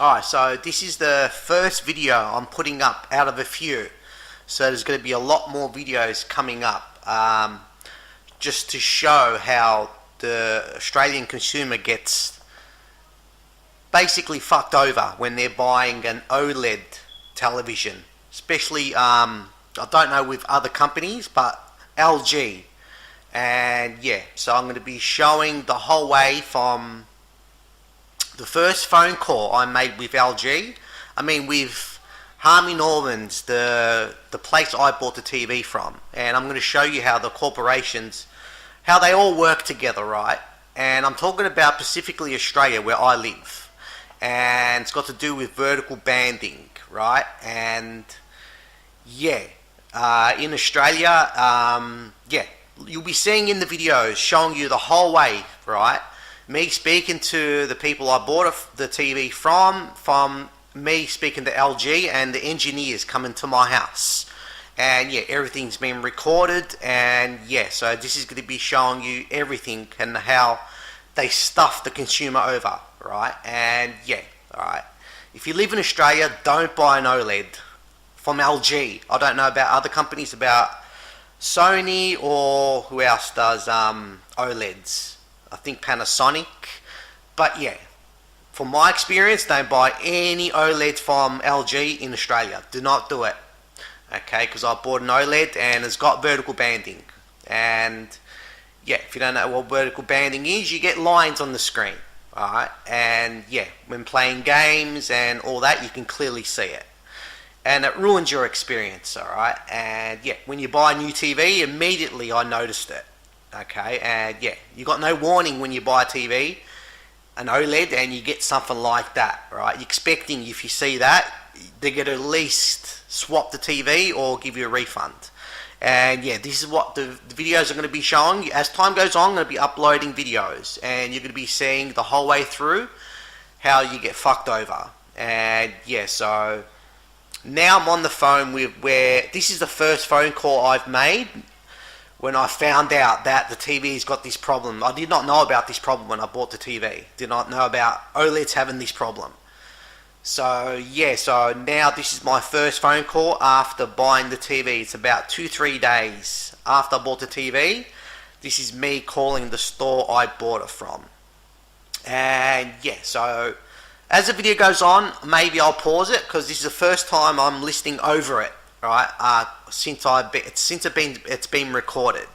Alright, so this is the first video I'm putting up out of a few. So there's going to be a lot more videos coming up, just to show how the Australian consumer gets basically fucked over when they're buying an OLED television. Especially, I don't know with other companies, but LG. And yeah, so I'm going to be showing the whole way from the first phone call I made with LG. I mean with Harvey Norman's, the place I bought the TV from. And I'm going to show you how the corporations, how they all work together, right? And I'm talking about specifically Australia, where I live. And it's got to do with vertical banding, right? And yeah, in Australia, yeah, you'll be seeing in the videos showing you the whole way, right? Me speaking to the people I bought the TV from me speaking to LG and the engineers coming to my house. And yeah, everything's been recorded, and yeah, so this is going to be showing you everything and how they stuff the consumer over, right? And yeah, alright. If you live in Australia, don't buy an OLED from LG. I don't know about other companies, about Sony, or who else does OLEDs. I think Panasonic. But yeah, from my experience, don't buy any OLED from LG in Australia. Do not do it. Okay, because I bought an OLED and it's got vertical banding. And yeah, if you don't know what vertical banding is, you get lines on the screen. Alright, and yeah, when playing games and all that, you can clearly see it. And it ruins your experience, alright? And yeah, when you buy a new TV, immediately I noticed it. Okay, and yeah, you got no warning when you buy a TV, an OLED, and you get something like that, right? You're expecting, if you see that, they're going to at least swap the TV or give you a refund. And yeah, this is what the videos are going to be showing. As time goes on, I'm going to be uploading videos, and you're going to be seeing the whole way through how you get fucked over. And yeah, so now I'm on the phone with where this is the first phone call I've made when I found out that the TV's got this problem. I did not know about this problem when I bought the TV. Did not know about OLEDs having this problem. So yeah, so now this is my first phone call after buying the TV. It's about 2-3 days after I bought the TV. This is me calling the store I bought it from. And yeah, so as the video goes on, maybe I'll pause it because this is the first time I'm listening over it, right? Since it's been recorded.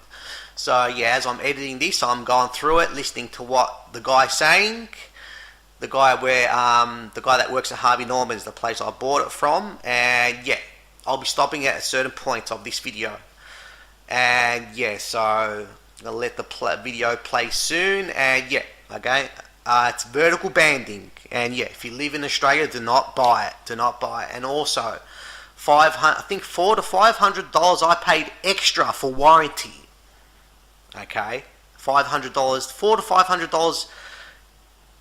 So yeah, as I'm editing this, I'm going through it, listening to what the guy's saying. The guy that works at Harvey Norman is the place I bought it from, and yeah, I'll be stopping at certain points of this video. And yeah, so I'm gonna let the video play soon. And yeah, okay, it's vertical banding, and yeah, if you live in Australia, do not buy it. Do not buy it. And also, I think $400 to $500 I paid extra for warranty. Okay, $400 to $500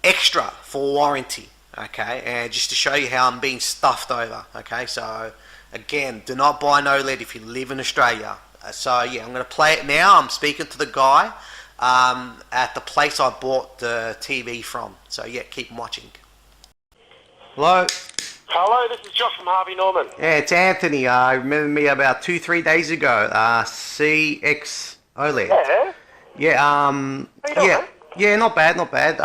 extra for warranty. Okay, and just to show you how I'm being stuffed over. Okay, so again, do not buy an OLED if you live in Australia. So yeah, I'm going to play it now. I'm speaking to the guy at the place I bought the TV from. So yeah, keep watching. Hello. Hello, this is Josh from Harvey Norman. Yeah, it's Anthony. Remember me about 2-3 days ago. CX OLED. Yeah. Yeah. How you doing, yeah. man? Yeah, not bad, not bad.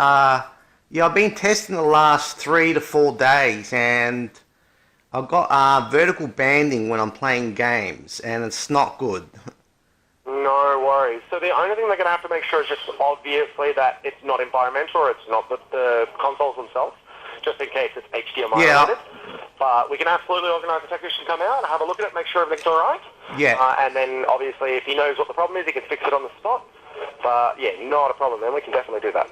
Yeah, I've been testing the last 3 to 4 days, and I've got vertical banding when I'm playing games, and it's not good. No worries. So the only thing they're going to have to make sure is just obviously that it's not environmental or it's not the consoles themselves, just in case it's HDMI related. But we can absolutely organise a technician to come out and have a look at it, make sure everything's alright. Yeah. And then obviously if he knows what the problem is, he can fix it on the spot. But yeah, not a problem, then we can definitely do that.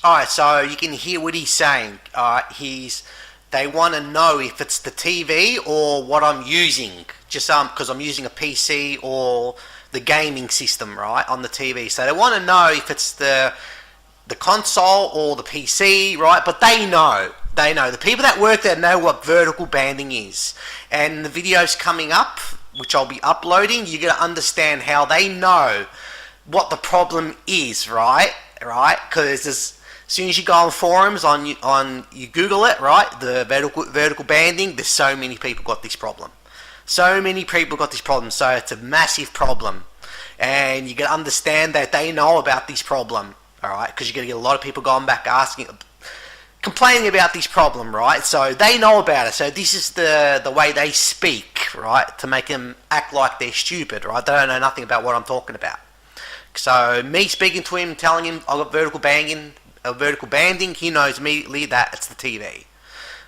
Alright, so you can hear what he's saying. They want to know if it's the TV or what I'm using. Just because I'm using a PC or the gaming system, right, on the TV. So they want to know if it's the console or the PC, right? But they know. They know. The people that work there know what vertical banding is. And the videos coming up, which I'll be uploading, you're going to understand how they know what the problem is, right? Because As soon as you go on forums, you Google it, right? The vertical banding. There's so many people got this problem. So many people got this problem. So it's a massive problem, and you got to understand that they know about this problem, all right? Because you're gonna get a lot of people going back asking, complaining about this problem, right? So they know about it. So this is the way they speak, right? To make them act like they're stupid, right? They don't know nothing about what I'm talking about. So me speaking to him, telling him I got vertical banding, he knows immediately that it's the TV.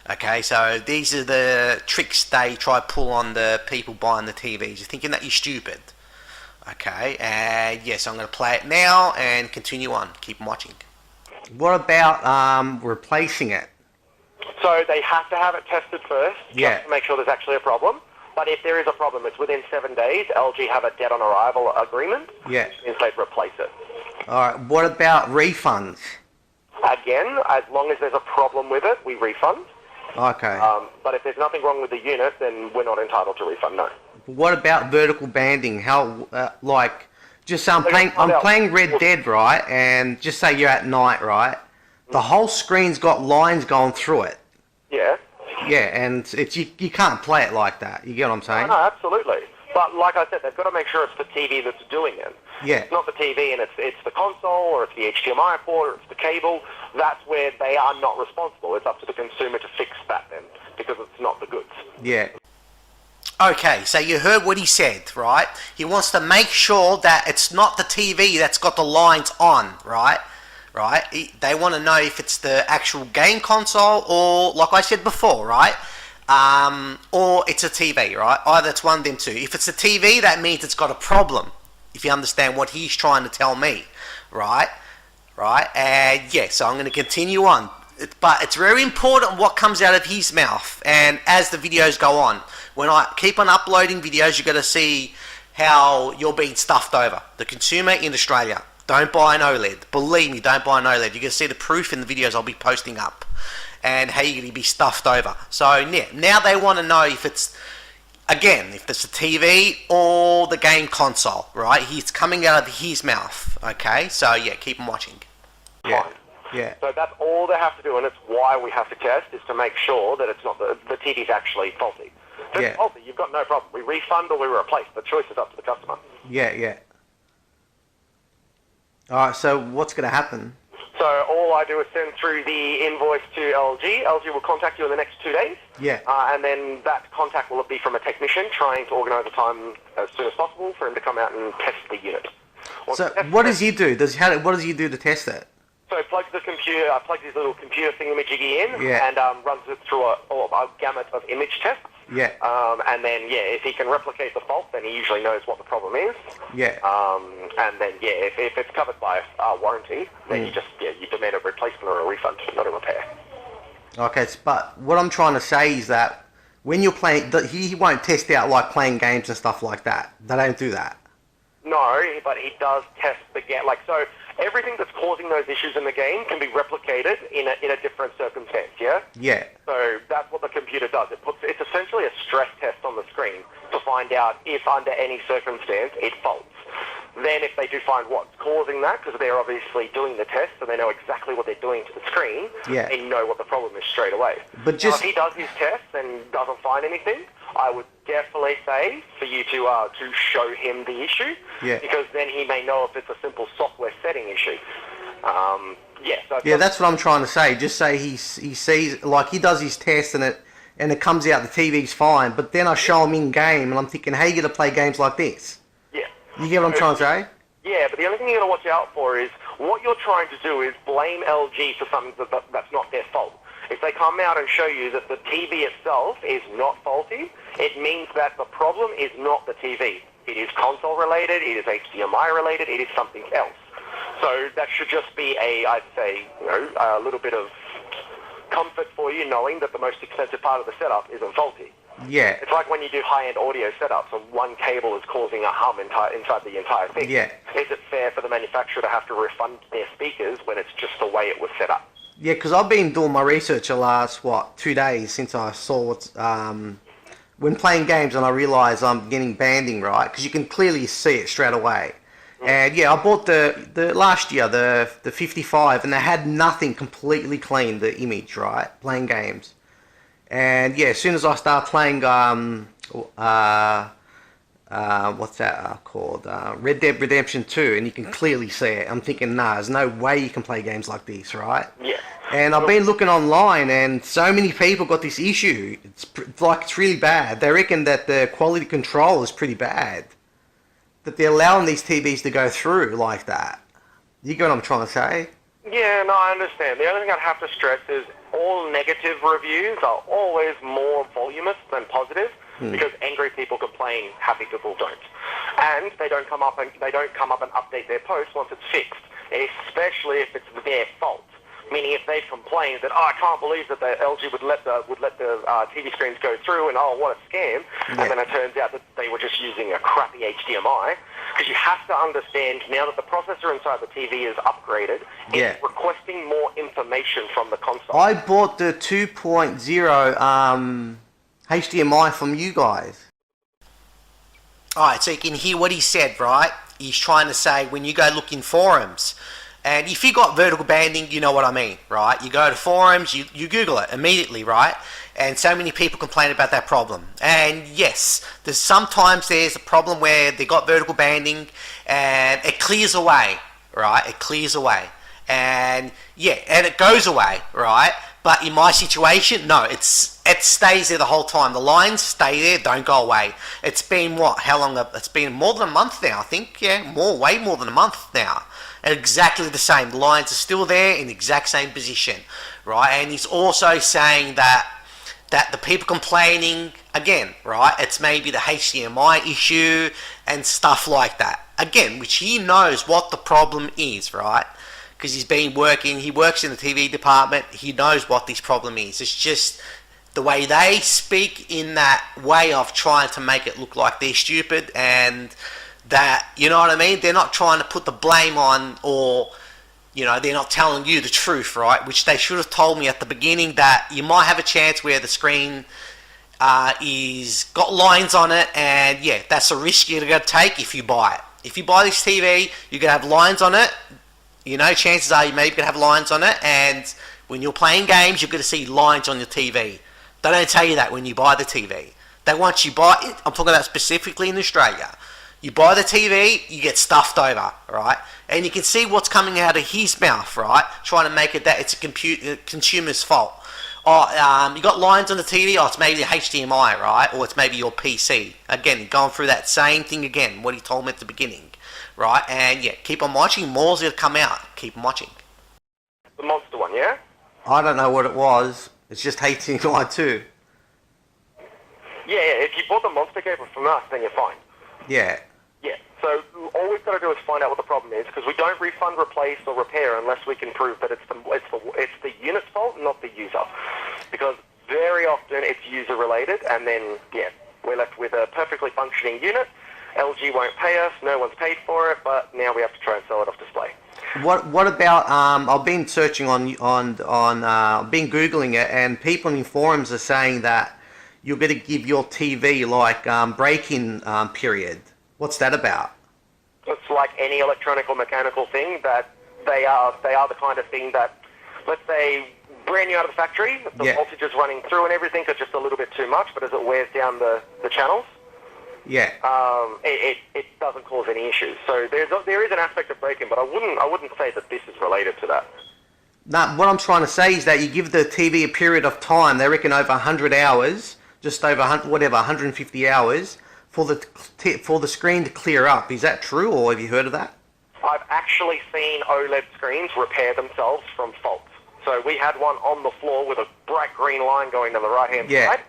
Okay, so these are the tricks they try to pull on the people buying the TVs. You're thinking that you're stupid. Okay, and yes, I'm going to play it now and continue on. Keep watching. What about replacing it? So they have to have it tested first, yeah, just to make sure there's actually a problem. But if there is a problem, it's within 7 days. LG have a dead on arrival agreement. Yeah. Instead, replace it. All right. What about refunds? Again, as long as there's a problem with it, we refund. Okay. But if there's nothing wrong with the unit, then we're not entitled to refund. No. What about vertical banding? How, just say I'm playing Red Dead, right? And just say you're at night, right? The whole screen's got lines going through it. Yeah. Yeah, and it's you can't play it like that. You get what I'm saying? No, absolutely. But like I said, they've got to make sure it's the TV that's doing it. Yeah. It's not the TV and it's the console or it's the HDMI port or it's the cable. That's where they are not responsible. It's up to the consumer to fix that then, because it's not the goods. Yeah. Okay, so you heard what he said, right? He wants to make sure that it's not the TV that's got the lines on, right? Right? They want to know if it's the actual game console or, like I said before, right? Or it's a TV, right? Either it's one of them two. If it's a TV, that means it's got a problem, if you understand what he's trying to tell me, right? Right? And yeah, so I'm going to continue on. But it's very important what comes out of his mouth. And as the videos go on, when I keep on uploading videos, you're going to see how you're being stuffed over. The consumer in Australia, don't buy an OLED. Believe me, don't buy an OLED. You're going to see the proof in the videos I'll be posting up. And how you're going to be stuffed over. So yeah, now they want to know if it's, again, if it's a TV or the game console, right? He's coming out of his mouth, okay? So yeah, keep on watching. Yeah. Yeah. So that's all they have to do, and it's why we have to test, is to make sure that it's not the TV's actually faulty. If it's faulty, you've got no problem. We refund or we replace. The choice is up to the customer. Yeah, yeah. Alright, so what's going to happen? So all I do is send through the invoice to LG. LG will contact you in the next 2 days. Yeah. And then that contact will be from a technician trying to organise a time as soon as possible for him to come out and test the unit. So what does he do? What does he do to test it? So he plugs the computer, plugs his little computer thingamajiggy in, yeah, and runs it through a gamut of image tests. Yeah. And then, yeah, if he can replicate the fault, then he usually knows what the problem is. Yeah. And then, yeah, if it's covered by warranty, then you just, yeah, you demand a replacement or a refund, not a repair. Okay, but what I'm trying to say is that when you're playing, he won't test out like playing games and stuff like that. They don't do that. No, but he does test the game. Like, so everything that's causing those issues in the game can be replicated in a different circumstance, yeah? Yeah. So that's what the computer does. It's essentially a stress test on the screen to find out if under any circumstance it faults. Then if they do find what's causing that, because they're obviously doing the test and they know exactly what they're doing to the screen, yeah, they know what the problem is straight away. But just now, if he does his test and doesn't find anything, I would definitely say for you to show him the issue, yeah, because then he may know if it's a simple software setting issue. Yeah, so yeah, that's what I'm trying to say. Just say he sees, like, he does his test and it comes out the TV's fine, but then I show him in game and I'm thinking, how are you going to play games like this? Yeah. You get what I'm trying to say? Yeah, but the only thing you got to watch out for is what you're trying to do is blame LG for something that's not their fault. If they come out and show you that the TV itself is not faulty, it means that the problem is not the TV. It is console related, it is HDMI related, it is something else. So that should just be I'd say, a little bit of comfort for you knowing that the most expensive part of the setup isn't faulty. Yeah. It's like when you do high-end audio setups and one cable is causing a hum inside the entire thing. Yeah. Is it fair for the manufacturer to have to refund their speakers when it's just the way it was set up? Yeah, because I've been doing my research the last, 2 days since I saw what's, when playing games and I realised I'm getting banding, right? Because you can clearly see it straight away. And yeah, I bought the last year the 55, and they had nothing, completely clean the image, right? Playing games, and yeah, as soon as I start playing what's that called? Red Dead Redemption 2, and you can clearly see it. I'm thinking, nah, there's no way you can play games like this, right? Yeah. And I've been looking online, and so many people got this issue. It's really bad. They reckon that the quality control is pretty bad. That they're allowing these TVs to go through like that. You get what I'm trying to say? Yeah, no, I understand. The only thing I'd have to stress is all negative reviews are always more voluminous than positive. Because angry people complain, happy people don't, and they don't come up and update their post once it's fixed, especially if it's their fault. Meaning, if they've complained that I can't believe that the LG would let the TV screens go through, and what a scam, and then it turns out that they were just using a crappy HDMI. Because you have to understand now that the processor inside the TV is upgraded, it's requesting more information from the console. I bought the 2.0 HDMI from you guys. Alright, so you can hear what he said, right? He's trying to say when you go look in forums, and if you got vertical banding, you know what I mean, right? You go to forums, you Google it immediately, right? And so many people complain about that problem. And yes, sometimes there's a problem where they got vertical banding and it clears away, right? It clears away. And yeah, and it goes away, right? But in my situation, no, it stays there the whole time. The lines stay there, don't go away. It's been what? How long? It's been more than a month now, I think. Yeah, way more than a month now. And exactly the same. The lines are still there in the exact same position, right? And he's also saying that the people complaining, again, right, it's maybe the HDMI issue and stuff like that. Again, which he knows what the problem is, right? Because he works in the TV department, he knows what this problem is. It's just the way they speak in that way of trying to make it look like they're stupid, and that, you know what I mean? They're not trying to put the blame on, or, you know, they're not telling you the truth, right? Which they should have told me at the beginning, that you might have a chance where the screen is got lines on it, and yeah, that's a risk you're going to take if you buy it. If you buy this TV, you're going to have lines on it. You know, chances are you maybe going to have lines on it, and when you're playing games, you're going to see lines on your TV. They don't tell you that when you buy the TV. That once you buy it, I'm talking about specifically in Australia, you buy the TV, you get stuffed over, right? And you can see what's coming out of his mouth, right? Trying to make it that it's a consumer's fault. Oh, you got lines on the TV, oh, it's maybe the HDMI, right? Or it's maybe your PC. Again, going through that same thing again, what he told me at the beginning. Right, and yeah, keep on watching. More's going to come out. Keep on watching. The monster one, yeah? I don't know what it was. It's just HDMI 2. Yeah, if you bought the monster cable from us, then you're fine. Yeah. Yeah, so all we've got to do is find out what the problem is, because we don't refund, replace, or repair unless we can prove that it's the unit's fault, not the user. Because very often it's user-related, and then, yeah, we're left with a perfectly functioning unit. LG won't pay us, no one's paid for it, but now we have to try and sell it off display. What about, I've been searching I've been Googling it, and people in forums are saying that you're going to give your TV like break-in period. What's that about? It's like any electronic or mechanical thing, that they are the kind of thing that, let's say, brand new out of the factory, the voltage is running through and everything, it's just a little bit too much, but as it wears down the channels, yeah, it doesn't cause any issues. So there is an aspect of break-in, but I wouldn't say that this is related to that. No, what I'm trying to say is that you give the TV a period of time. They reckon over 100 hours, just over 150 hours, for the screen to clear up. Is that true, or have you heard of that? I've actually seen OLED screens repair themselves from faults. So we had one on the floor with a bright green line going to the right-hand side,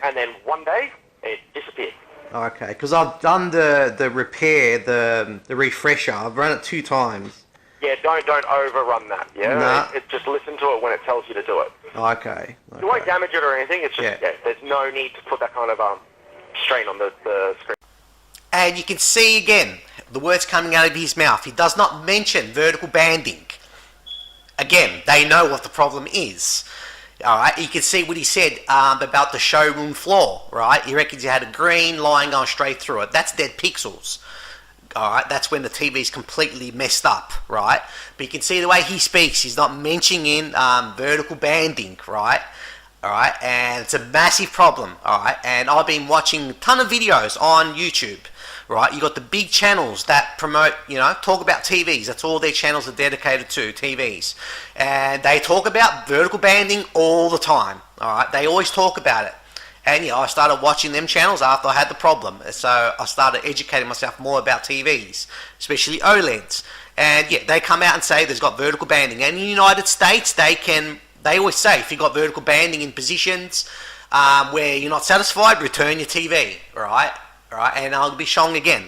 and then one day it disappeared. Okay, because I've done the repair, the refresher. I've run it 2 times. Yeah, don't overrun that. Yeah, nah. Just listen to it when it tells you to do it. Okay. You won't damage it or anything. It's just there's no need to put that kind of strain on the screen. And you can see again the words coming out of his mouth. He does not mention vertical banding. Again, they know what the problem is. Alright, you can see what he said about the showroom floor, right? He reckons he had a green line going straight through it. That's dead pixels. alright, that's when the TV's completely messed up, right? But you can see the way he speaks, he's not mentioning vertical banding, right? Alright, and it's a massive problem, alright? And I've been watching a ton of videos on YouTube, right? You got the big channels that promote, talk about TVs. That's all their channels are dedicated to, TVs. And they talk about vertical banding all the time, alright? They always talk about it. And I started watching them channels after I had the problem. So I started educating myself more about TVs, especially OLEDs. And they come out and say there's got vertical banding. And in the United States, they always say if you've got vertical banding in positions where you're not satisfied, return your TV, right? And I'll be showing again.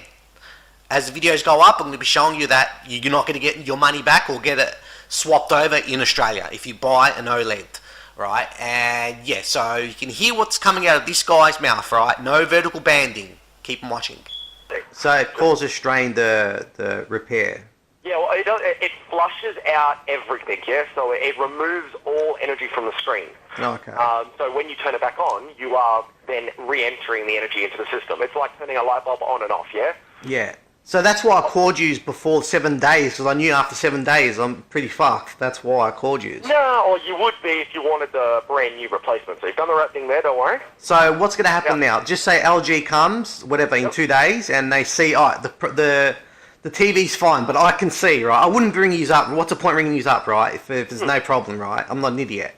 As the videos go up, I'm going to be showing you that you're not going to get your money back or get it swapped over in Australia if you buy an OLED. Right, and so you can hear what's coming out of this guy's mouth, right? No vertical banding. Keep watching. So it causes strain, the repair. Yeah, well, it flushes out everything, so it removes all energy from the screen. Okay. So when you turn it back on, you are then re-entering the energy into the system. It's like turning a light bulb on and off, Yeah. So that's why I called you before 7 days, because I knew after 7 days I'm pretty fucked. That's why I called you. No, or you would be if you wanted a brand new replacement. So you've done the right thing there, don't worry. So what's going to happen now? Just say LG comes, whatever, in 2 days, and they see, the TV's fine, but I can see, right? I wouldn't ring you up. What's the point ringing you up, right? If there's no problem, right? I'm not an idiot.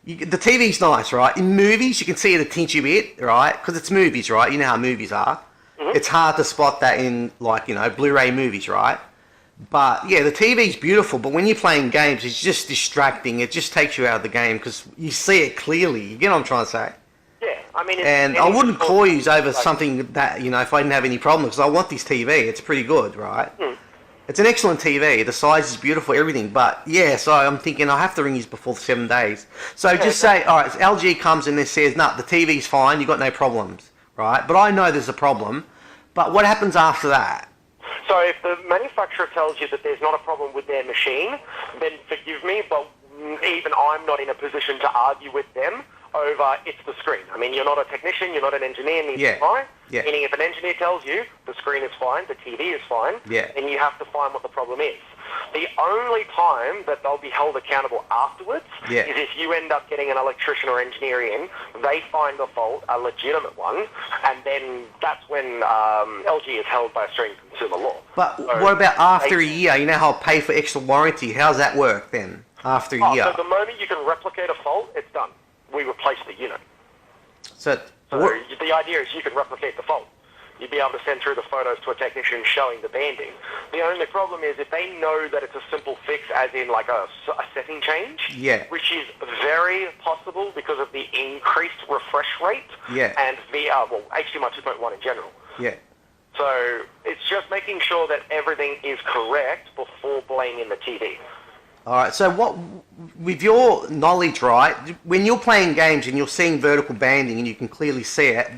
The TV's nice, right? In movies, you can see it a tinchy bit, right? Because it's movies, right? You know how movies are. It's hard to spot that in, Blu-ray movies, right? But, the TV's beautiful, but when you're playing games, it's just distracting. It just takes you out of the game because you see it clearly. You get what I'm trying to say? Yeah, I mean... And I wouldn't call you over something that, if I didn't have any problems, because I want this TV. It's pretty good, right? It's an excellent TV. The size is beautiful, everything. But, so I'm thinking I have to ring you before 7 days. So just say, all right, LG comes in and says, no, the TV's fine, you've got no problems, right? But I know there's a problem. But what happens after that? So if the manufacturer tells you that there's not a problem with their machine, then forgive me, but even I'm not in a position to argue with them over it's the screen. I mean, you're not a technician, you're not an engineer, neither am I. Meaning if an engineer tells you the screen is fine, the TV is fine, then you have to find what the problem is. The only time that they'll be held accountable afterwards is if you end up getting an electrician or engineer in, they find the fault, a legitimate one, and then that's when LG is held by Australian consumer law. But what about after a year? You know how I'll pay for extra warranty. How's that work then, after a year? So the moment you can replicate a fault, it's done. We replace the unit. So the idea is you can replicate the fault. You'd be able to send through the photos to a technician showing the banding. The only problem is if they know that it's a simple fix, as in like a setting change, which is very possible because of the increased refresh rate and HDMI 2.1 in general. So it's just making sure that everything is correct before blaming the TV. All right, so what, with your knowledge, right, when you're playing games and you're seeing vertical banding and you can clearly see it,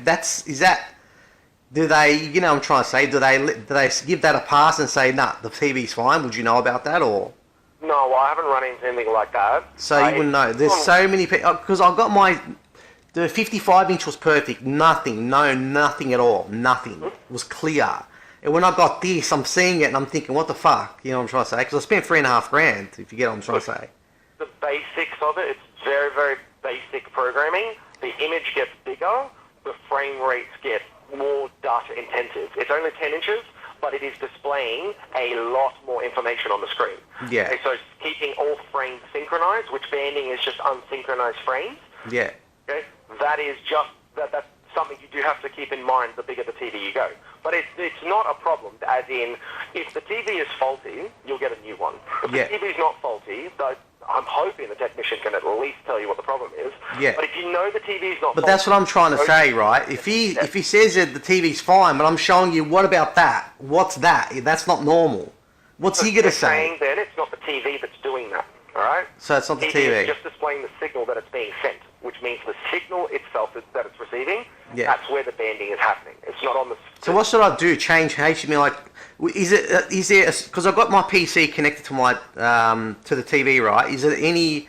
do they, what I'm trying to say, do they give that a pass and say, nah, the TV's fine? Would you know about that, or? No, well, I haven't run into anything like that. So you wouldn't know. There's so many people, because I got the 55-inch was perfect, nothing at all, nothing. It was clear. And when I got this, I'm seeing it and I'm thinking, what the fuck? You know what I'm trying to say? Because I spent $3,500, if you get what I'm trying to say. The basics of it, it's very, very basic programming. The image gets bigger, the frame rates get more data intensive. It's only 10 inches, but it is displaying a lot more information on the screen. Okay, so it's keeping all frames synchronized, which banding is just unsynchronized frames. Okay, that is just, that's something you do have to keep in mind the bigger the TV you go. But it's not a problem, as in, if the TV is faulty, you'll get a new one. If the TV is not faulty, I'm hoping the technician can at least tell you what the problem is. But if you know the TV is not faulty... But that's what I'm trying to say, right? If he says that the TV's fine, but I'm showing you, what about that? What's that? That's not normal. What's he going to say? Saying then it's not the TV that's doing that, all right? So it's not the TV. It's just displaying the signal that it's being sent, which means the signal itself that it's receiving, that's where the banding is happening. It's not on the... So what should I do? Change HDMI? Like, is there? Because I've got my PC connected to my to the TV, right? Is there any?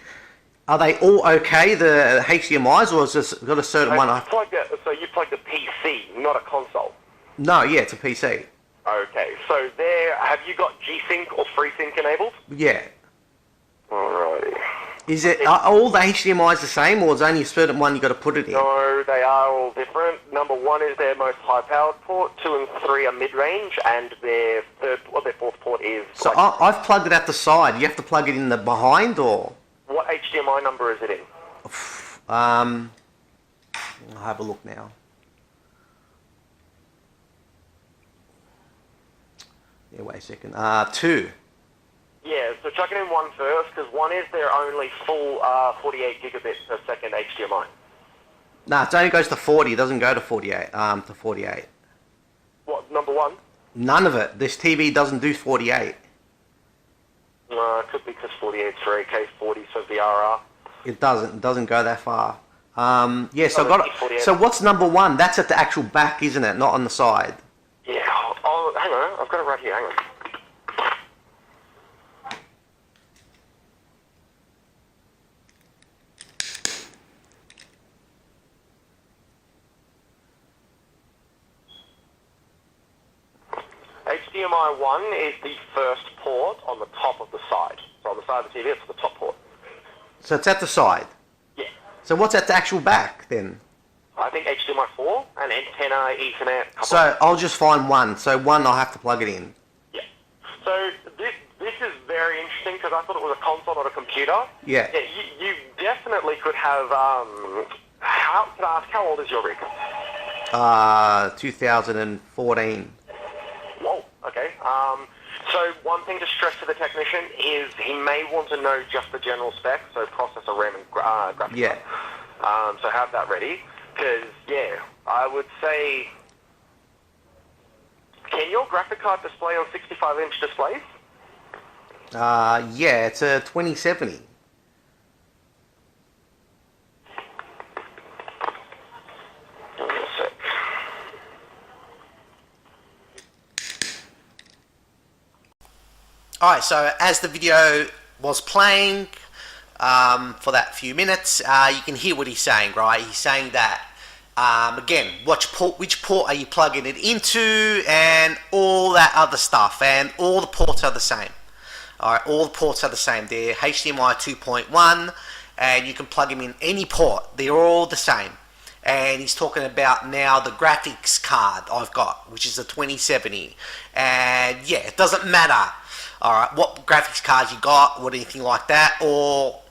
Are they all okay, the HDMI's, or is this got a certain one? So you plug the PC, not a console. No, it's a PC. Okay, so there, have you got G-Sync or FreeSync enabled? Yeah. Alrighty. Is it, are all the HDMIs the same, or is only a certain one you got to put it in? No, they are all different. Number 1 is their most high-powered port, 2 and 3 are mid-range, and their fourth port is... So I've plugged it at the side. You have to plug it in the behind, or? What HDMI number is it in? I'll have a look now. Yeah, wait a second. 2. Yeah, so chuck it in 1 first, because 1 is their only full 48 gigabit per second HDMI. No, it only goes to 40. It doesn't go to 48. To 48. What, number 1? None of it. This TV doesn't do 48. It could be because 48 is for 8K, 40 for VRR. It doesn't. It doesn't go that far. Yeah, so Oh, I got it. So what's number 1? That's at the actual back, isn't it? Not on the side. Yeah. Oh, hang on. I've got it right here. Hang on. HDMI 1 is the first port on the top of the side. So on the side of the TV, it's the top port. So it's at the side. Yeah. So what's at the actual back then? I think HDMI 4 and antenna, Ethernet. So I'll just find 1. So 1 I'll have to plug it in. Yeah. So this is very interesting because I thought it was a console, not a computer. Yeah. Yeah. You definitely could have. Can I ask how old is your rig? 2014. Whoa. Okay. So one thing to stress to the technician is he may want to know just the general specs, so processor, RAM, and graphics. Yeah. So have that ready, because yeah, I would say, can your graphic card display on 65-inch displays? Yeah, it's a 2070. Alright, so as the video was playing for that few minutes, you can hear what he's saying, right? He's saying that, again, which port are you plugging it into, and all that other stuff, and all the ports are the same. Alright, all the ports are the same. They're HDMI 2.1, and you can plug them in any port. They're all the same. And he's talking about now the graphics card I've got, which is a 2070. And yeah, it doesn't matter, alright, what graphics cards you got, or anything like that, or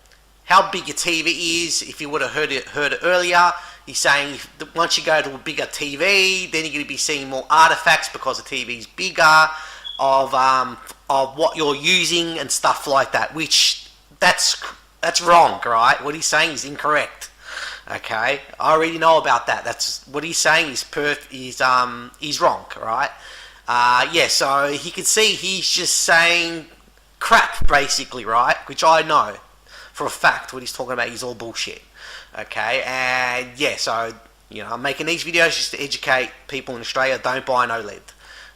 how big your TV is. If you would have heard it earlier, he's saying once you go to a bigger TV, then you're going to be seeing more artifacts because the TV is bigger of what you're using and stuff like that. Which that's wrong, right? What he's saying is incorrect. Okay, I already know about that. That's what he's saying is he's wrong, right? Yeah, so he can see he's just saying crap, basically, right? Which I know for a fact what he's talking about is all bullshit. Okay, and yeah, so, you know, I'm making these videos just to educate people in Australia. Don't buy an OLED.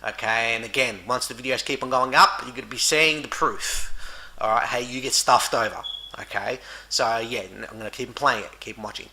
Okay, and again, once the videos keep on going up, you're going to be seeing the proof. Alright, how you get stuffed over. Okay, so yeah, I'm going to keep playing it, keep watching.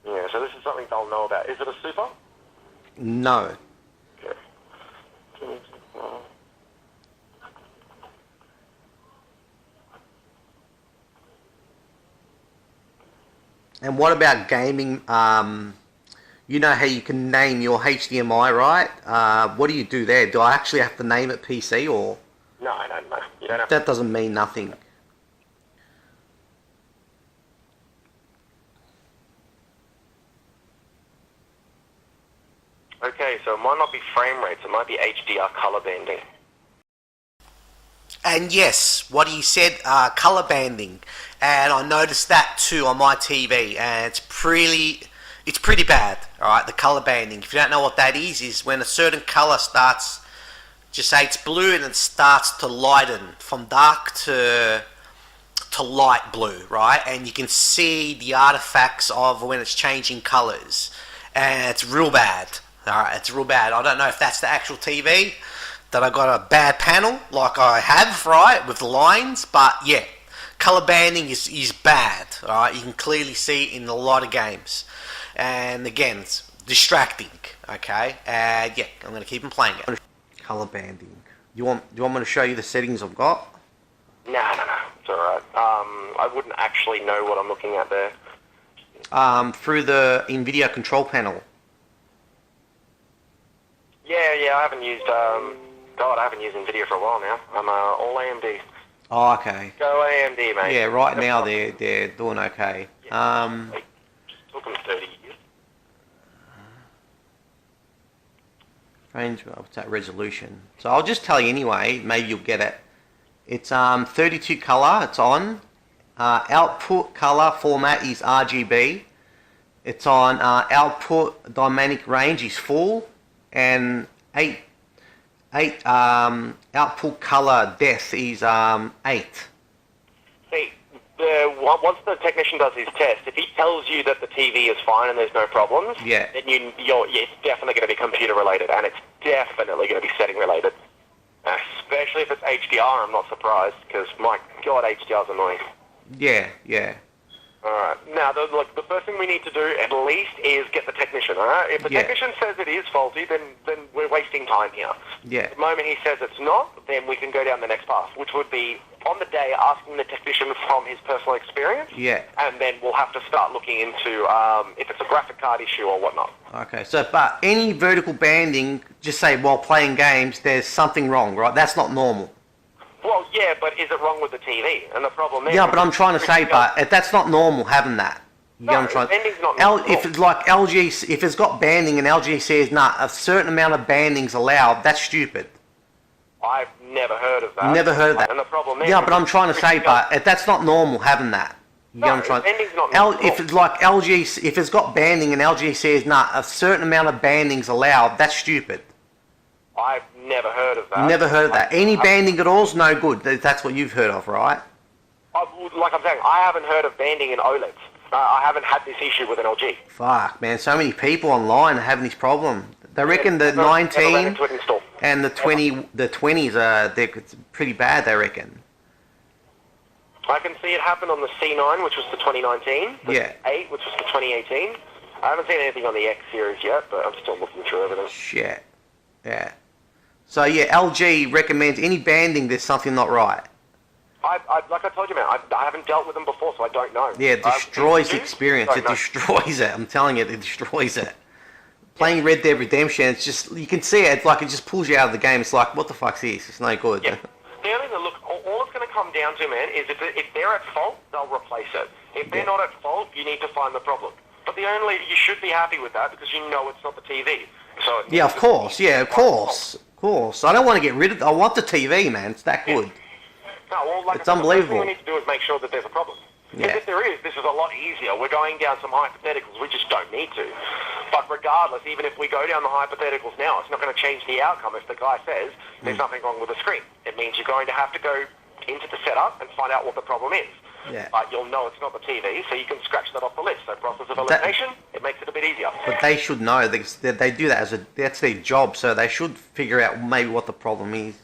Yeah, so this is something they'll know about. Is it a super? No. Okay. And what about gaming? You know how you can name your HDMI, right? What do you do there? Do I actually have to name it PC, or? No, you don't have That doesn't mean nothing. Okay, so it might not be frame rates, it might be HDR color banding. And yes, what he said, color banding, and I noticed that too on my TV, and it's pretty bad. All right, the color banding. If you don't know what that is when a certain color starts, just say it's blue, and it starts to lighten from dark to light blue, right? And you can see the artifacts of when it's changing colors, and it's real bad. All right, it's real bad. I don't know if that's the actual TV that I got a bad panel like I have, right, with the lines, but yeah, color banding is bad. All right, you can clearly see it in a lot of games, and again, it's distracting. Okay, and yeah, I'm gonna keep on playing it. Color banding. You want me to show you the settings I've got? No, it's alright. I wouldn't actually know what I'm looking at there. Through the NVIDIA control panel. Yeah, I haven't used, I haven't used NVIDIA for a while now. I'm all AMD. Oh, okay. Go AMD, mate. Yeah, right now they're doing okay. Yeah, took them 30 years. Range, what's that resolution? So I'll just tell you anyway, maybe you'll get it. It's 32 color, it's on. Output color format is RGB. It's on output dynamic range is full, and 8 output color depth is 8. See, once the technician does his test, if he tells you that the TV is fine and there's no problems, yeah, then it's definitely going to be computer related, and it's definitely going to be setting related. Especially if it's HDR, I'm not surprised, because my god, HDR is annoying. Yeah. Alright, now the first thing we need to do at least is get the technician, alright? If the technician says it is faulty, then we're wasting time here. Yeah. The moment he says it's not, then we can go down the next path, which would be on the day asking the technician from his personal experience. Yeah. And then we'll have to start looking into if it's a graphic card issue or whatnot. Okay, so but any vertical banding, just say while playing games, there's something wrong, right? That's not normal. Well, yeah, but is it wrong with the TV? And the problem is... Yeah, but I'm trying to say, but that's not normal having that. Banding's not normal. If it's like LG, if it's got banding and LG says, nah, a certain amount of banding's allowed, that's stupid. I've never heard of that. Never heard of that. And the problem is... Yeah, but I'm trying to say, but that's not normal having that. Banding's not normal. If it's like LG, if it's got banding and LG says, nah, a certain amount of banding's allowed, that's stupid. I've never heard of that. Never heard of that. Any banding at all is no good. That's what you've heard of, right? Like I'm saying, I haven't heard of banding in OLEDs. I haven't had this issue with an LG. Fuck, man. So many people online are having this problem. They reckon the 19 and the 20s are they're pretty bad, they reckon. I can see it happen on the C9, which was the 2019. The 8, which was the 2018. I haven't seen anything on the X series yet, but I'm still looking through everything. Shit. Yeah. So yeah, LG recommends any banding. There's something not right. Like I told you, man, I haven't dealt with them before, so I don't know. Yeah, it destroys the experience. It destroys it. I'm telling you, it destroys it. Playing Red Dead Redemption, it's just, you can see it. It's like it just pulls you out of the game. It's like, what the fuck's this? It's no good. Yeah. The only thing, look, all it's going to come down to, man, is if they're at fault, they'll replace it. If they're not at fault, you need to find the problem. But you should be happy with that because you know it's not the TV. So yeah, of course. Yeah, of course. Of course. I don't want to get rid of it. I want the TV, man. It's that good. No, well, like it's unbelievable. The thing we need to do is make sure that there's a problem. Yeah. If there is, this is a lot easier. We're going down some hypotheticals. We just don't need to. But regardless, even if we go down the hypotheticals now, it's not going to change the outcome if the guy says there's nothing wrong with the screen. It means you're going to have to go into the setup and find out what the problem is. Yeah. But you'll know it's not the TV, so you can scratch that off the list. So process of elimination, it makes it a bit easier. But they should know. They do that that's their job, so they should figure out maybe what the problem is.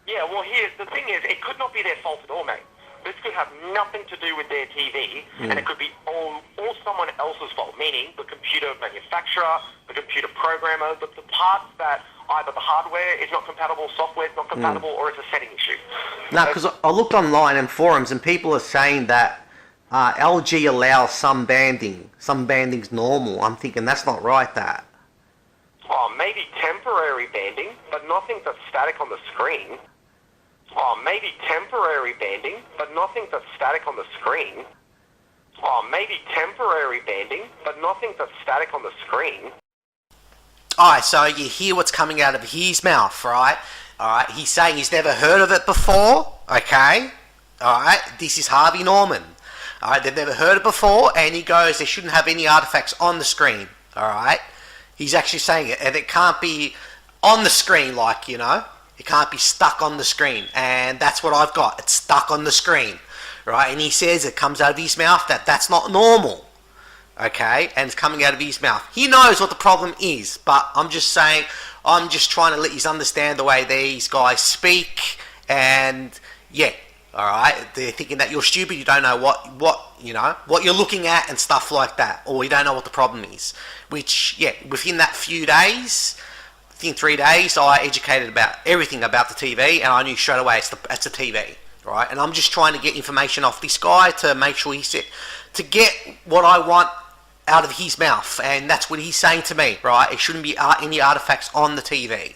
Yeah, well, the thing is, it could not be their fault at all, mate. This could have nothing to do with their TV, and it could be all someone else's fault, meaning the computer manufacturer, the computer programmer, the parts that either the hardware is not compatible, software is not compatible, or it's a setting issue. No, because I looked online in forums, and people are saying that LG allows some banding. Some banding's normal. I'm thinking that's not right, that. Oh, maybe temporary banding, but nothing that's static on the screen. Oh, maybe temporary banding, but nothing that's static on the screen. Oh, maybe temporary banding, but nothing that's static on the screen. Alright, so you hear what's coming out of his mouth, right? Alright, he's saying he's never heard of it before, okay? Alright, this is Harvey Norman. Alright, they've never heard it before, and he goes, they shouldn't have any artifacts on the screen, alright? He's actually saying it, and it can't be on the screen, like, you know? It can't be stuck on the screen, and that's what I've got. It's stuck on the screen, right? And he says it comes out of his mouth that that's not normal, okay? And it's coming out of his mouth. He knows what the problem is, but I'm just saying, I'm just trying to let you understand the way these guys speak, and yeah, all right. They're thinking that you're stupid. You don't know what you're looking at and stuff like that, or you don't know what the problem is. Which, yeah, within that few days. In 3 days, I educated about everything about the TV, and I knew straight away it's the TV, right? And I'm just trying to get information off this guy to make sure to get what I want out of his mouth, and that's what he's saying to me, right? It shouldn't be any artifacts on the TV,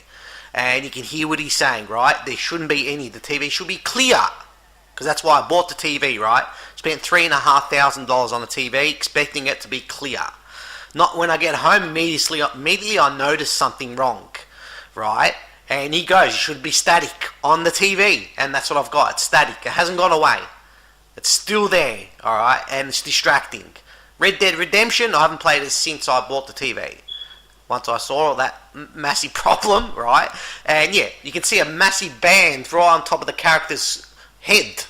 and you can hear what he's saying, right? There shouldn't be any. The TV should be clear, because that's why I bought the TV, right? Spent $3,500 on the TV, expecting it to be clear. Not when I get home, immediately I notice something wrong, right? And he goes, you should be static on the TV. And that's what I've got. It's static. It hasn't gone away. It's still there, alright? And it's distracting. Red Dead Redemption, I haven't played it since I bought the TV. Once I saw that massive problem, right? And yeah, you can see a massive band right on top of the character's head,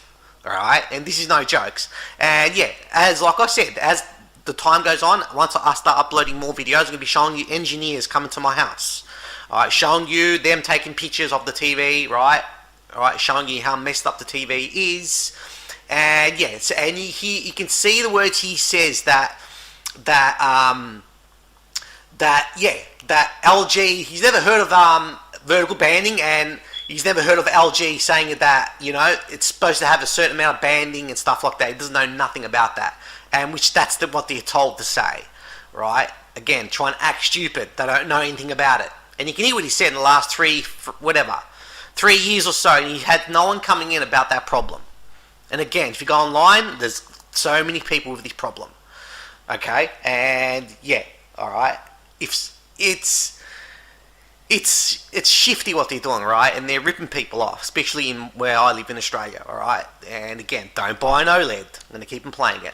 alright? And this is no jokes. And yeah, like I said, as the time goes on, once I start uploading more videos, I'm going to be showing you engineers coming to my house. Alright, showing you them taking pictures of the TV, right? Alright, showing you how messed up the TV is. And yeah, and you can see the words he says that LG, he's never heard of vertical banding, and he's never heard of LG saying that, you know, it's supposed to have a certain amount of banding and stuff like that. He doesn't know nothing about that. And which that's what they're told to say, right? Again, trying to act stupid. They don't know anything about it. And you can hear what he said in the last 3 years or so, and he had no one coming in about that problem. And again, if you go online, there's so many people with this problem. Okay? And yeah, alright. It's shifty what they're doing, right? And they're ripping people off, especially in where I live in Australia, alright? And again, don't buy an OLED. I'm going to keep them playing it.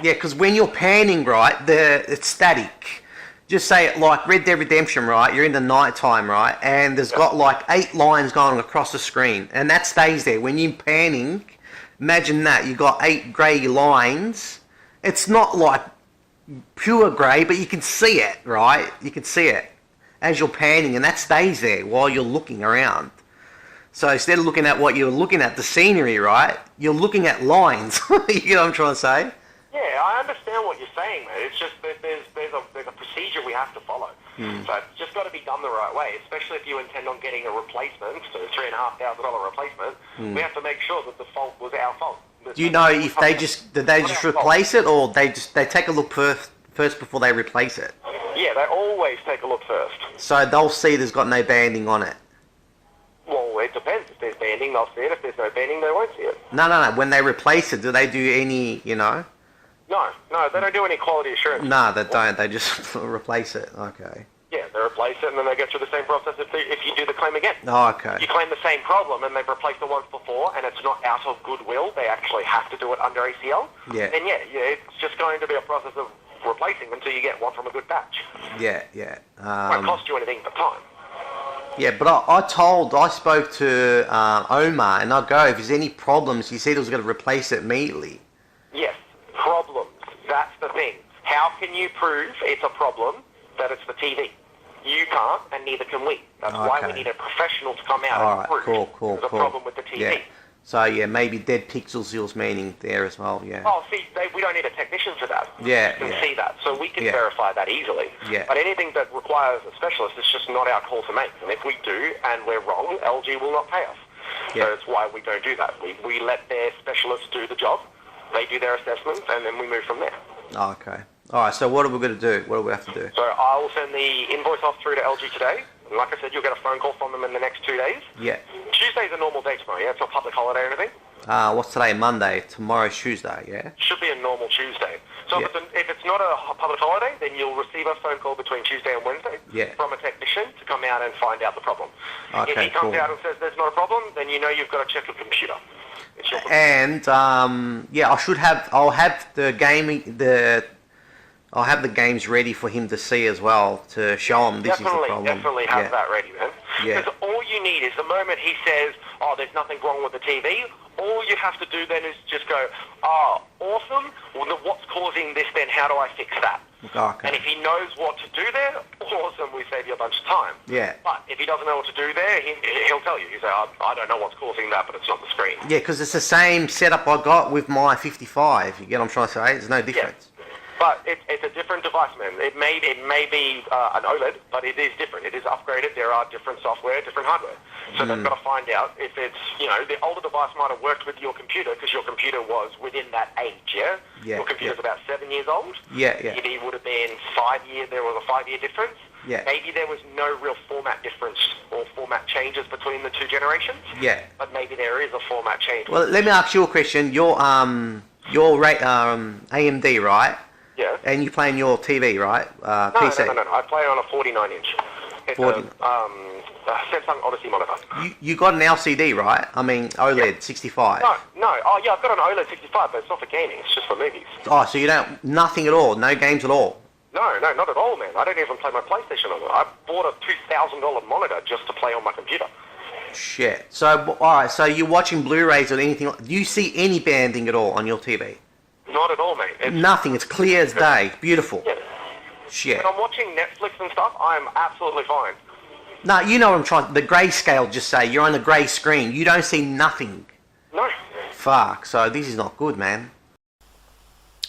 Yeah, because when you're panning, right, it's static. Just say, like Red Dead Redemption, right, you're in the night time, right, and there's got like 8 lines going across the screen, and that stays there. When you're panning, imagine that, you've got 8 grey lines. It's not like pure grey, but you can see it, right? You can see it as you're panning, and that stays there while you're looking around. So instead of looking at what you're looking at, the scenery, right, you're looking at lines. You get what I'm trying to say? Yeah, I understand what you're saying, mate. It's just that there's a procedure we have to follow. So it's just got to be done the right way, especially if you intend on getting a replacement, so a $3,500 replacement. We have to make sure that the fault was our fault. Do you know if did they just replace it, or they take a look first before they replace it? Yeah, they always take a look first. So they'll see there's got no banding on it. Well, it depends. If there's banding, they'll see it. If there's no banding, they won't see it. No. When they replace it, do they do any, you know? No, they don't do any quality assurance. No, they don't. They just replace it. Okay. Yeah, they replace it, and then they go through the same process if you do the claim again. Oh, okay. You claim the same problem, and they've replaced it once before, and it's not out of goodwill. They actually have to do it under ACL. Yeah. And yeah, it's just going to be a process of replacing until you get one from a good batch. Yeah. It won't cost you anything but time. Yeah, but I spoke to Omar, and I go, if there's any problems, he said he was going to replace it immediately. Yes, problems. That's the thing. How can you prove it's a problem that it's the TV? You can't, and neither can we. That's why we need a professional to come out and prove there's a problem with the TV. Yeah. So yeah, maybe dead pixels he was meaning there as well. Yeah. Oh, see, we don't need a technician for that. Yeah. You can see that, so we can verify that easily. Yeah. But anything that requires a specialist is just not our call to make. And if we do and we're wrong, LG will not pay us. Yeah. So that's why we don't do that. We let their specialists do the job. They do their assessments, and then we move from there. Oh, okay. All right. So what are we going to do? What do we have to do? So I will send the invoice off through to LG today. And like I said, you'll get a phone call from them in the next 2 days. Yeah. Tuesday's a normal day tomorrow, yeah? It's not a public holiday or anything? What's today? Monday. Tomorrow's Tuesday, yeah? Should be a normal Tuesday. So So if it's not a public holiday, then you'll receive a phone call between Tuesday and Wednesday from a technician to come out and find out the problem. Okay, if he comes out and says there's not a problem, then you know you've got to check your computer. And yeah, I'll have the games ready for him to see as well, to show him this is the problem. Definitely have that ready, man. Yeah. Because all you need is the moment he says, oh, there's nothing wrong with the TV, all you have to do then is just go, oh, awesome, well, what's causing this then, how do I fix that? Okay. And if he knows what to do there, awesome, we save you a bunch of time. Yeah. But if he doesn't know what to do there, he'll tell you. He'll say, I don't know what's causing that, but it's not the screen. Yeah, because it's the same setup I got with my 55. You get what I'm trying to say? There's no difference. Yeah. But it's a different device, man. It may be an OLED, but it is different. It is upgraded. There are different software, different hardware. So they've got to find out if it's, the older device might have worked with your computer because your computer was within that age, yeah? Your computer's about 7 years old. Yeah. Maybe it would have been 5 years. There was a 5-year difference. Yeah. Maybe there was no real format difference or format changes between the two generations. Yeah. But maybe there is a format change. Well, let me ask you a question. Your AMD, right? Yeah. And you play on your TV, right? PC? No. I play on a 49-inch. It's 40. a Samsung Odyssey monitor. You got an LCD, right? I mean, OLED 65. No. Oh, yeah, I've got an OLED 65, but it's not for gaming. It's just for movies. Oh, so you don't... Nothing at all? No games at all? No, not at all, man. I don't even play my PlayStation on it. I bought a $2,000 monitor just to play on my computer. Shit. So, alright, so you're watching Blu-rays or anything... Do you see any banding at all on your TV? Not at all, mate. Nothing. It's clear as day. Beautiful. Yeah. Shit. When I'm watching Netflix and stuff, I'm absolutely fine. No, you know what I'm trying... The grayscale, just say. You're on a grey screen. You don't see nothing. No. Fuck. So this is not good, man.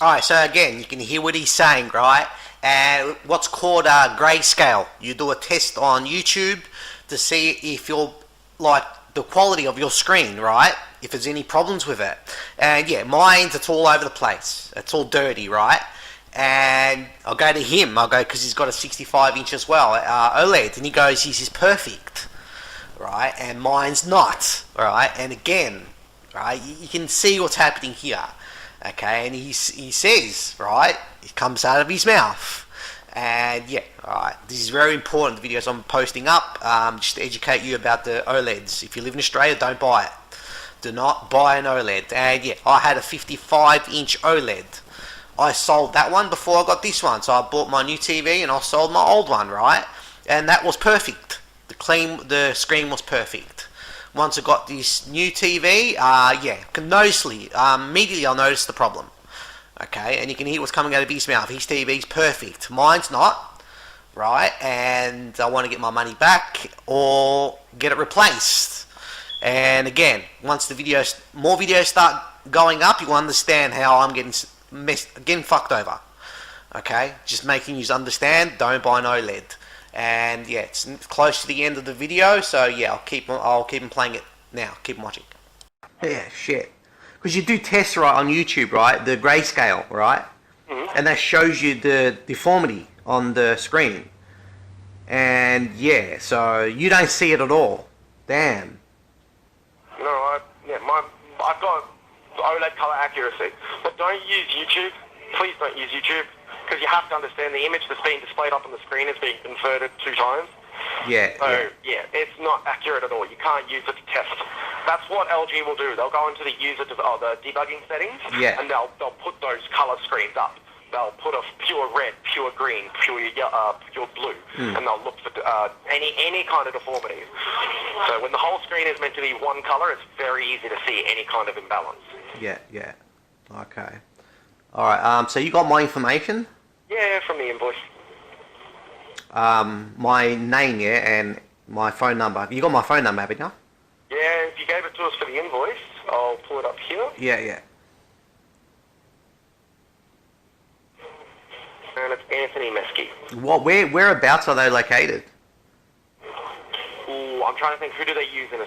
Alright, so again, you can hear what he's saying, right? And what's called a grayscale. You do a test on YouTube to see if you're... Like, the quality of your screen, right? If there's any problems with it. And yeah, mine's, it's all over the place. It's all dirty, right? And I'll go to him. I'll go, because he's got a 65-inch as well, OLED. And he goes, this is perfect, right? And mine's not, right? And again, right, you can see what's happening here, okay? And he says, right, it comes out of his mouth. And yeah, alright, this is very important, the videos I'm posting up, just to educate you about the OLEDs. If you live in Australia, don't buy it. Do not buy an OLED. And yeah, I had a 55-inch OLED. I sold that one before I got this one. So I bought my new TV and I sold my old one, right? And that was perfect. The screen was perfect. Once I got this new TV, yeah, immediately I'll notice the problem. Okay, and you can hear what's coming out of his mouth. His TV's perfect. Mine's not, right? And I want to get my money back or get it replaced. And again, once more videos start going up, you'll understand how I'm getting fucked over. Okay, just making you understand. Don't buy an OLED. And yeah, it's close to the end of the video, so yeah, I'll keep on playing it now. Keep watching. Yeah, shit. Because you do tests, right, on YouTube, right, the grayscale, right, and that shows you the deformity on the screen, and yeah, so you don't see it at all. Damn. No, I've got OLED color accuracy, but don't use YouTube. Please don't use YouTube, because you have to understand the image that's being displayed up on the screen is being converted 2 times. Yeah. So yeah, it's not accurate at all. You can't use it to test. That's what LG will do. They'll go into the the debugging settings, and they'll put those color screens up. They'll put a pure red, pure green, pure blue, and they'll look for any kind of deformity. So when the whole screen is meant to be one color, it's very easy to see any kind of imbalance. Yeah. Okay. All right. So you got my information? Yeah, from the invoice. My name, yeah, and my phone number. You got my phone number, haven't you? Yeah, if you gave it to us for the invoice, I'll pull it up here. Yeah. And it's Anthony Mesci. What? Whereabouts are they located? Ooh, I'm trying to think. Who do they use in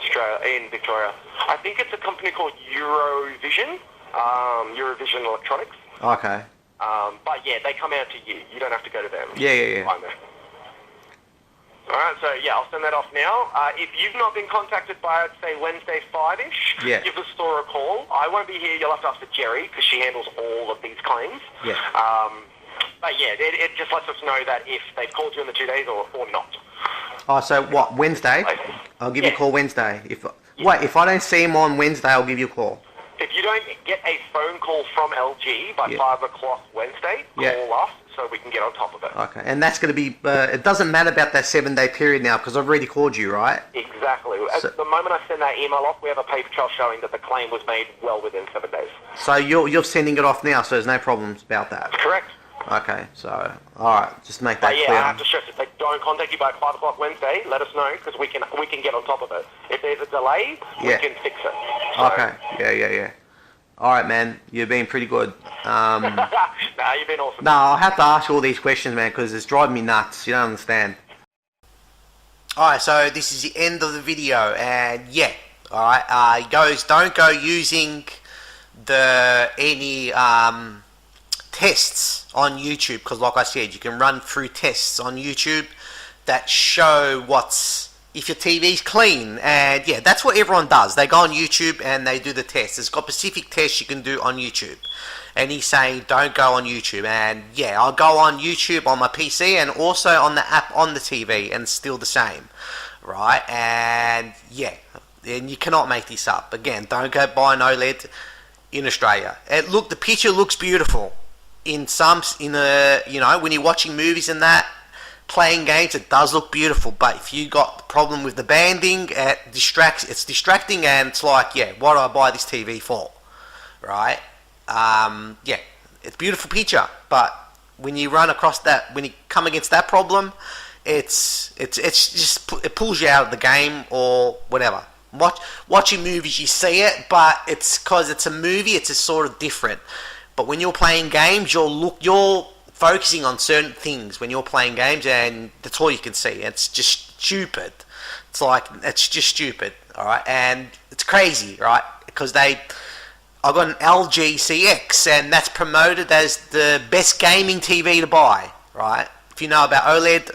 Victoria? I think it's a company called Eurovision. Eurovision Electronics. Okay. But yeah, they come out to you. You don't have to go to them. Yeah. I'm there. Alright, so yeah, I'll send that off now. If you've not been contacted by, I'd say, Wednesday 5-ish, give the store a call. I won't be here. You'll have to ask for Jerry, because she handles all of these claims. Yeah. But yeah, it just lets us know that if they've called you in the 2 days or not. Oh, so what, Wednesday? I'll give you a call Wednesday. Wait, if I don't see him on Wednesday, I'll give you a call. If you don't get a phone call from LG by 5 o'clock Wednesday, call us so we can get on top of it. Okay, and that's going to be, it doesn't matter about that 7-day period now, because I've already called you, right? Exactly. At the moment I send that email off, we have a paper trail showing that the claim was made well within 7 days. So you're sending it off now, so there's no problems about that? Correct. Okay, so, alright, just make that clear. I have to stress, if they don't contact you by 5 o'clock Wednesday, let us know, because we can get on top of it. If there's a delay, we can fix it. So. Okay, yeah. Alright, man, you've been pretty good. Nah, you've been awesome. No, I have to ask you all these questions, man, because it's driving me nuts. You don't understand. Alright, so this is the end of the video, and yeah, alright, don't go using any tests on YouTube, because like I said, you can run through tests on YouTube that show if your TV's clean, and yeah, that's what everyone does. They go on YouTube and they do the tests. It's got specific tests you can do on YouTube, and he's saying don't go on YouTube. And yeah, I'll go on YouTube on my PC and also on the app on the TV, and it's still the same, right? And yeah, and you cannot make this up. Again, don't go buy an OLED in Australia. The picture looks beautiful when you're watching movies and that, playing games, it does look beautiful, but if you got the problem with the banding, it's distracting, and it's like, yeah, what do I buy this TV for, right? Yeah, it's a beautiful picture, but when you run across that, when you come against that problem, it pulls you out of the game or whatever. Watching movies, you see it, but it's because it's a movie, it's just sort of different. But when you're playing games, you're focusing on certain things when you're playing games, and that's all you can see. It's just stupid. It's just stupid, alright? And it's crazy, right? Because I got an LG CX, and that's promoted as the best gaming TV to buy, right? If you know about OLED,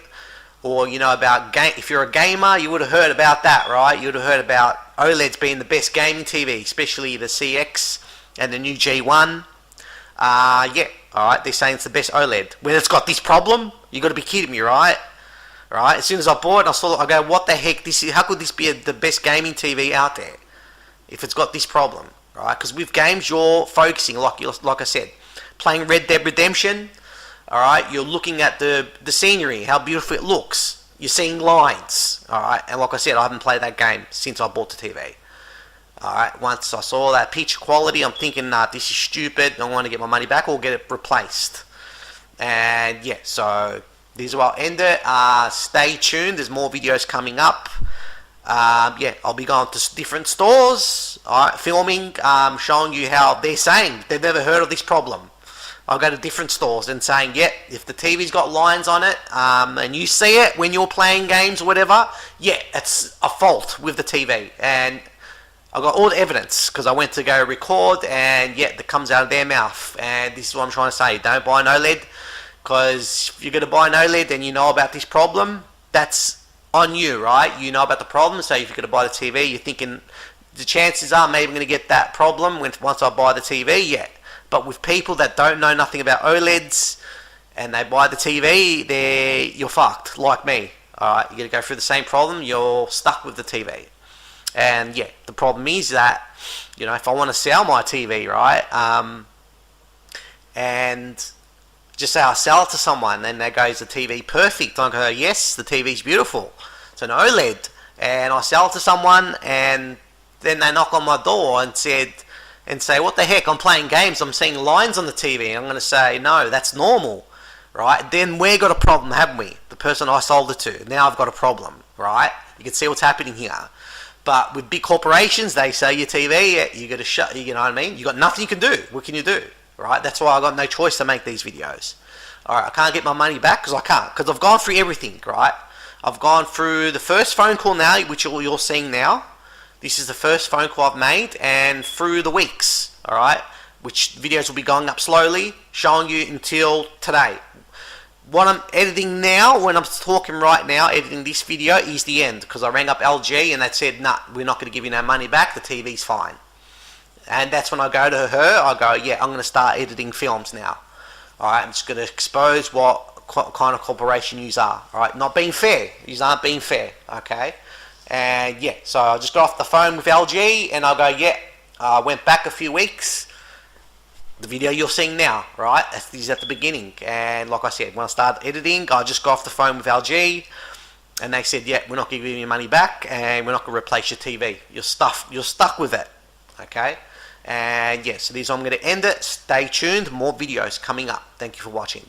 or you know about if you're a gamer, you would have heard about that, right? You would have heard about OLEDs being the best gaming TV, especially the CX and the new G1. Yeah, alright, they're saying it's the best OLED. When it's got this problem, you got to be kidding me, right? Right? As soon as I bought it, I go, what the heck? How could this be the best gaming TV out there if it's got this problem, right? Because with games, you're focusing, like I said, playing Red Dead Redemption, alright, you're looking at the scenery, how beautiful it looks. You're seeing lines, alright? And like I said, I haven't played that game since I bought the TV. Alright, once I saw that picture quality, I'm thinking, nah, this is stupid. I want to get my money back or get it replaced. And yeah, so this is where I'll end it. Stay tuned. There's more videos coming up. Yeah, I'll be going to different stores, alright, filming, showing you how they're saying they've never heard of this problem. I'll go to different stores and saying, yeah, if the TV's got lines on it, and you see it when you're playing games or whatever, yeah, it's a fault with the TV. And I got all the evidence, because I went to go record, and yeah, that comes out of their mouth. And this is what I'm trying to say. Don't buy an OLED, because if you're going to buy an OLED and you know about this problem, that's on you, right? You know about the problem, so if you're going to buy the TV, you're thinking, the chances are maybe I'm going to get that problem once I buy the TV, yeah. But with people that don't know nothing about OLEDs, and they buy the TV, you're fucked, like me. Alright, you're going to go through the same problem, you're stuck with the TV. And yeah, the problem is that, you know, if I want to sell my TV, right, and just say I sell it to someone, then they go, is the TV perfect? I go, yes, the TV's beautiful. It's an OLED. And I sell it to someone, and then they knock on my door and say, what the heck, I'm playing games, I'm seeing lines on the TV. And I'm going to say, no, that's normal, right? Then we've got a problem, haven't we? The person I sold it to, now I've got a problem, right? You can see what's happening here. But with big corporations, they say your TV, you got to shut, you know what I mean? You got nothing you can do. What can you do? Right? That's why I got no choice to make these videos. Alright, I can't get my money back because I can't. Because I've gone through everything, right? I've gone through the first phone call now, which you're seeing now. This is the first phone call I've made, and through the weeks, alright? Which videos will be going up slowly, showing you until today. what I'm editing now, when I'm talking right now, editing this video, is the end. Because I rang up LG and they said, nah, we're not going to give you no money back. The TV's fine. And that's when I go to her, I go, yeah, I'm going to start editing films now. Alright, I'm just going to expose what kind of corporation you are. Alright, not being fair. You aren't being fair. Okay? And yeah, so I just got off the phone with LG and I go, yeah, I went back a few weeks. The video you're seeing now, right? This is at the beginning. And like I said, when I started editing, I just got off the phone with LG and they said, yeah, we're not giving you your money back and we're not going to replace your TV. You're stuck with it. Okay? And yeah, so this, I'm going to end it. Stay tuned. More videos coming up. Thank you for watching.